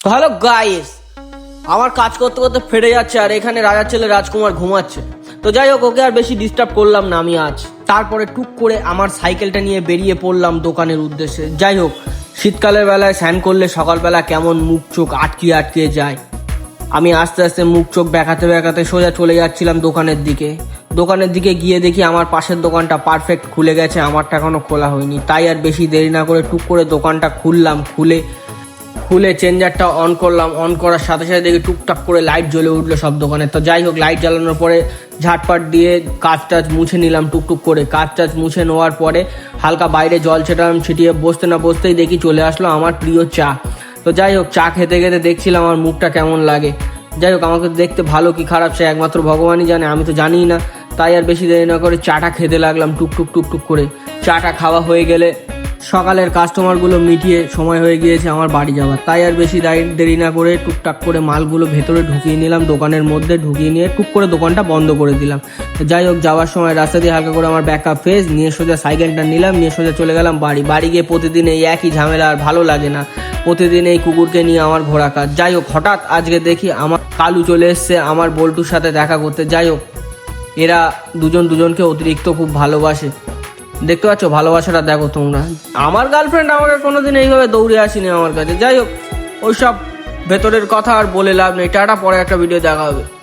তো hello guys, আমার কাজ করতে করতে ফেটে যাচ্ছে আর এখানে রাজার ছেলে রাজকুমার ঘুমাচ্ছে। তো যাই হোক, ওকে আর বেশি ডিস্টার্ব করলাম না আমি আজ। তারপরে টুক করে আমার সাইকেলটা নিয়ে বেরিয়ে পড়লাম দোকানের উদ্দেশ্যে। যাই হোক, শীতকালের বেলায় স্নান করলে সকালবেলা কেমন মুখ চোখ আটকিয়ে আটকিয়ে যায়। আমি আস্তে আস্তে মুখ চোখ বেঁকাতে বেঁকাতে সোজা চলে যাচ্ছিলাম দোকানের দিকে। দোকানের দিকে গিয়ে দেখি আমার পাশের দোকানটা পারফেক্ট খুলে গেছে, আমারটা এখনো খোলা হয়নি। তাই আর বেশি দেরি না করে টুক করে দোকানটা খুললাম। খুলে চেঞ্জারটা অন করলাম। অন করার সাথে সাথে দেখি টুকটাক করে লাইট জ্বলে উঠলো সব দোকানে। তো যাই হোক, লাইট জ্বালানোর পরে ঝাটপাট দিয়ে কাঁচ টাচ মুছে নিলাম টুকটুক করে। কাঁচ টাচ মুছে নেওয়ার পরে হালকা বাইরে জল ছিটালাম, ছিটিয়ে বসতে না বসতেই দেখি চলে আসলো আমার প্রিয় চা। তো যাই হোক, চা খেতে খেতে দেখছিলাম আমার মুখটা কেমন লাগে। যাই হোক, আমাকে দেখতে ভালো কি খারাপ সে একমাত্র ভগবানই জানে, আমি তো জানিই না। তাই আর বেশি দেরি না করে চাটা খেতে লাগলাম টুকটুক করে। চাটা খাওয়া হয়ে গেলে সকালের কাস্টমারগুলো মিটিয়ে সময় হয়ে গিয়েছে আমার বাড়ি যাওয়ার। তাই আর বেশি দেরি না করে টুকটাক করে মালগুলো ভেতরে ঢুকিয়ে নিলাম, দোকানের মধ্যে ঢুকিয়ে নিয়ে টুক করে দোকানটা বন্ধ করে দিলাম। যাই হোক, যাওয়ার সময় রাস্তা দিয়ে হালকা করে আমার ব্যাকআপ ফেস নিয়ে সোজা সাইকেলটা নিলাম, নিয়ে সোজা চলে গেলাম বাড়ি গিয়ে প্রতিদিন এই একই ঝামেলা আর ভালো লাগে না। প্রতিদিন এই কুকুরকে নিয়ে আমার ঘোরা কাজ। যাই হোক, হঠাৎ আজকে দেখি আমার কালু চলে এসছে আমার বল্টুর সাথে দেখা করতে। যাই হোক, এরা দুজনকে অতিরিক্ত খুব ভালোবাসে। দেখতে পাচ্ছ ভালোবাসাটা, দেখো তোমরা। আমার গার্লফ্রেন্ড আমাকে কোনোদিন এইভাবে দৌড়ে আসেনি আমার কাছে। যাই হোক, ওইসব ভেতরের কথা আর বলে লাভ নেই। টাটা, পরে একটা ভিডিও দেখা হবে।